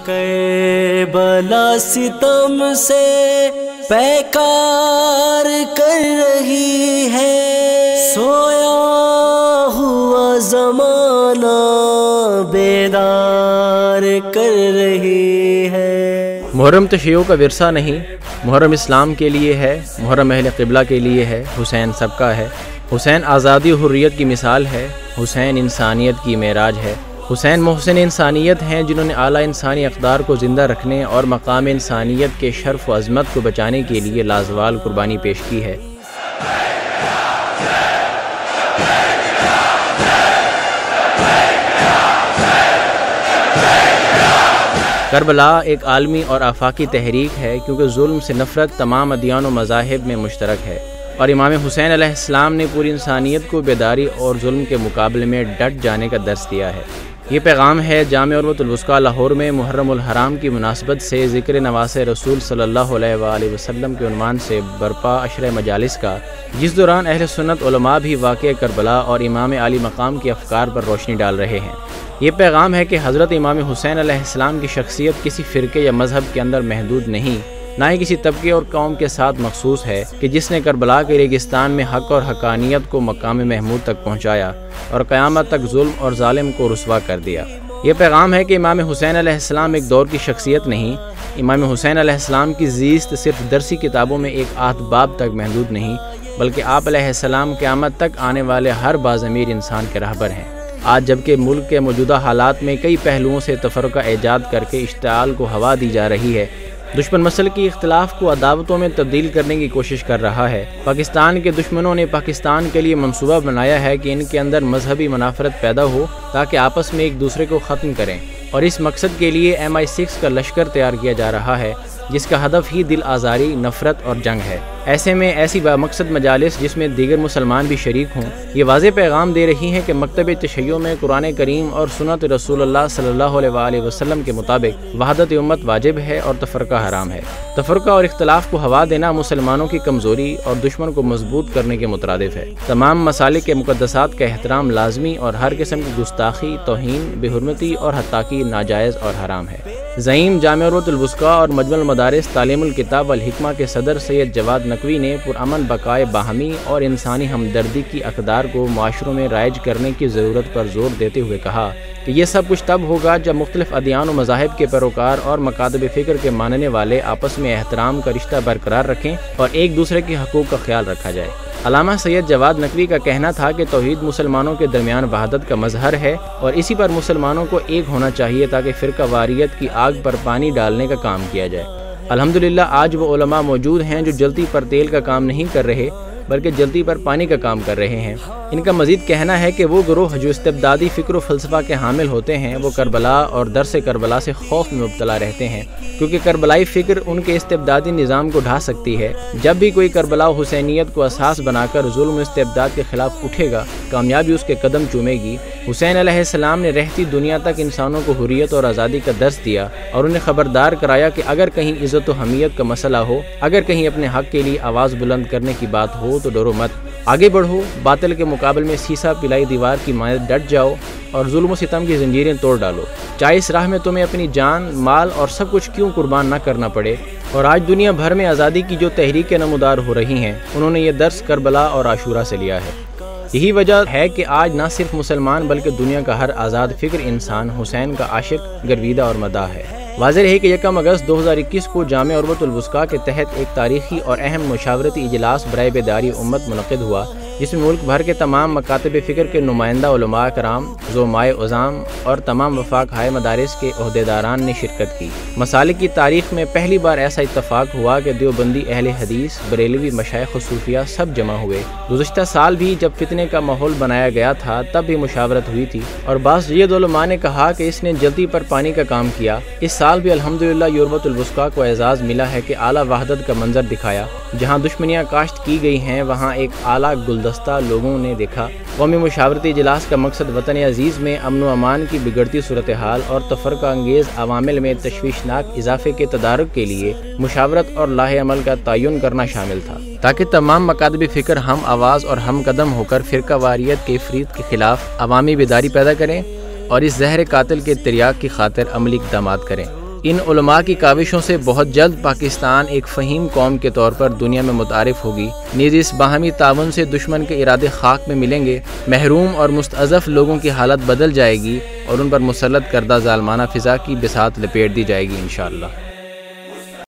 کربلا ستم سے پیکار کر رہی ہے، سویا ہوا زمانہ بیدار کر رہی ہے۔ محرم تشیعوں کا ورثہ نہیں، محرم اسلام کے لیے ہے، محرم اہل قبلہ کے لیے ہے، حسین سب کا ہے، حسین آزادی و حریت کی مثال ہے، حسین انسانیت کی معراج ہے، حسین محسن انسانیت ہیں جنہوں نے اعلیٰ انسانی اقدار کو زندہ رکھنے اور مقام انسانیت کے شرف و عظمت کو بچانے کے لیے لازوال قربانی پیش کی ہے۔ کربلا ایک عالمی اور آفاقی تحریک ہے کیونکہ ظلم سے نفرت تمام ادیان و مذاہب میں مشترک ہے، اور امام حسین علیہ السلام نے پوری انسانیت کو بیداری اور ظلم کے مقابلے میں ڈٹ جانے کا درس دیا ہے۔ یہ پیغام ہے جامع عروۃ الوثقیٰ لاہور میں محرم الحرام کی مناسبت سے ذکر نواس رسول صلی اللہ علیہ وآلہ وسلم کے عنوان سے برپا عشر مجالس کا، جس دوران اہل سنت علماء بھی واقعہ کربلا اور امام عالی مقام کے افکار پر روشنی ڈال رہے ہیں۔ یہ پیغام ہے کہ حضرت امام حسین علیہ السلام کی شخصیت کسی فرقے یا مذہب کے اندر محدود نہیں، نہ ہی کسی طبقے اور قوم کے ساتھ مخصوص ہے کہ جس نے کربلا کے ریگستان میں حق اور حقانیت کو مقام محمود تک پہنچایا اور قیامت تک ظلم اور ظالم کو رسوا کر دیا۔ یہ پیغام ہے کہ امام حسین علیہ السلام ایک دور کی شخصیت نہیں، امام حسین علیہ السلام کی زیست صرف درسی کتابوں میں ایک آدھ باب تک محدود نہیں، بلکہ آپ علیہ السلام قیامت تک آنے والے ہر باضمیر انسان کے رہبر ہیں۔ آج جبکہ ملک کے موجودہ حالات میں کئی پہلوؤں سے تفرقہ ایجاد کر کے اشتعال کو ہوا دی جا رہی ہے، دشمن مسلکی اختلاف کو عداوتوں میں تبدیل کرنے کی کوشش کر رہا ہے، پاکستان کے دشمنوں نے پاکستان کے لیے منصوبہ بنایا ہے کہ ان کے اندر مذہبی منافرت پیدا ہو تاکہ آپس میں ایک دوسرے کو ختم کریں، اور اس مقصد کے لیے MI6 کا لشکر تیار کیا جا رہا ہے جس کا ہدف ہی دل آزاری، نفرت اور جنگ ہے۔ ایسے میں ایسی بامقصد مجالس جس میں دیگر مسلمان بھی شریک ہوں یہ واضح پیغام دے رہی ہیں کہ مکتب تشیع میں قرآن کریم اور سنت رسول اللہ صلی اللہ علیہ وآلہ وسلم کے مطابق وحدت امت واجب ہے اور تفرقہ حرام ہے۔ تفرقہ اور اختلاف کو ہوا دینا مسلمانوں کی کمزوری اور دشمن کو مضبوط کرنے کے مترادف ہے۔ تمام مسالک کے مقدسات کا احترام لازمی اور ہر قسم کی گستاخی، توہین، بے حرمتی اور حتاقی ناجائز اور حرام ہے۔ زعیم جامع عروۃ الوثقیٰ اور مجمع المدارس تعلیم الکتاب والحکمہ کے صدر سید جواد نقوی نے پرامن بقائے باہمی اور انسانی ہمدردی کی اقدار کو معاشروں میں رائج کرنے کی ضرورت پر زور دیتے ہوئے کہا کہ یہ سب کچھ تب ہوگا جب مختلف ادیان و مذاہب کے پیروکار اور مکاتب فکر کے ماننے والے آپس میں احترام کا رشتہ برقرار رکھیں اور ایک دوسرے کے حقوق کا خیال رکھا جائے۔ علامہ سید جواد نقوی کا کہنا تھا کہ توحید مسلمانوں کے درمیان وحدت کا مظہر ہے اور اسی پر مسلمانوں کو ایک ہونا چاہیے تاکہ فرقہ واریت کی آگ پر پانی ڈالنے کا کام کیا جائے۔ الحمدللہ آج وہ علماء موجود ہیں جو جلتی پر تیل کا کام نہیں کر رہے بلکہ جلتی پر پانی کا کام کر رہے ہیں۔ ان کا مزید کہنا ہے کہ وہ گروہ جو استبدادی فکر و فلسفہ کے حامل ہوتے ہیں وہ کربلا اور درس کربلا سے خوف میں مبتلا رہتے ہیں، کیونکہ کربلائی فکر ان کے استبدادی نظام کو ڈھا سکتی ہے۔ جب بھی کوئی کربلا و حسینیت کو اساس بنا کر ظلم و استبداد کے خلاف اٹھے گا، کامیابی اس کے قدم چومے گی۔ حسین علیہ السلام نے رہتی دنیا تک انسانوں کو حریت اور آزادی کا درس دیا اور انہیں خبردار کرایا کہ اگر کہیں عزت و حمیت کا مسئلہ ہو، اگر کہیں اپنے حق کے لیے آواز بلند کرنے کی بات ہو تو ڈرو مت، آگے بڑھو، باطل کے مقابل میں سیسا پلائی دیوار کی مانند ڈٹ جاؤ اور ظلم و ستم کی زنجیریں توڑ ڈالو، چاہے اس راہ میں تمہیں اپنی جان، مال اور سب کچھ کیوں قربان نہ کرنا پڑے۔ اور آج دنیا بھر میں آزادی کی جو تحریکیں نمودار ہو رہی ہیں انہوں نے یہ درس کربلا اور عاشورہ سے لیا ہے۔ یہی وجہ ہے کہ آج نہ صرف مسلمان بلکہ دنیا کا ہر آزاد فکر انسان حسین کا عاشق، گرویدہ اور مداح ہے۔ واضح ہے کہ 1 اگست 2021 کو جامع عروۃ الوثقیٰ کے تحت ایک تاریخی اور اہم مشاورتی اجلاس برائے بیداری امت منعقد ہوا جس میں ملک بھر کے تمام مکاتب فکر کے نمائندہ علماء کرام، زعمائے عظام اور تمام وفاق ہائے مدارس کے عہدیداران نے شرکت کی۔ مسالک کی تاریخ میں پہلی بار ایسا اتفاق ہوا کہ دیوبندی، اہل حدیث، بریلوی، مشائخ و صوفیہ سب جمع ہوئے۔ گزشتہ سال بھی جب فتنے کا ماحول بنایا گیا تھا تب بھی مشاورت ہوئی تھی اور بعض جید علماء نے کہا کہ اس نے جلدی پر پانی کا کام کیا۔ اس سال بھی الحمدللہ عروۃ الوثقیٰ کو اعزاز ملا ہے کہ اعلیٰ وحدت کا منظر دکھایا۔ جہاں دشمنیاں کاشت کی گئی ہیں وہاں ایک اعلیٰ گلدستہ لوگوں نے دیکھا۔ قومی مشاورتی اجلاس کا مقصد وطن عزیز میں امن و امان کی بگڑتی صورتحال اور تفرقہ انگیز عوامل میں تشویشناک اضافے کے تدارک کے لیے مشاورت اور لاہ عمل کا تعین کرنا شامل تھا تاکہ تمام مکاتب فکر ہم آواز اور ہم قدم ہو کر فرقہ واریت کے افریط کے خلاف عوامی بیداری پیدا کریں اور اس زہر قاتل کے تریاق کی خاطر عملی اقدامات کریں۔ ان علماء کی کاوشوں سے بہت جلد پاکستان ایک فہیم قوم کے طور پر دنیا میں متعارف ہوگی، نیز اس باہمی تعاون سے دشمن کے ارادے خاک میں ملیں گے، محروم اور مستضعف لوگوں کی حالت بدل جائے گی اور ان پر مسلط کردہ ظالمانہ فضا کی بساط لپیٹ دی جائے گی انشاءاللہ۔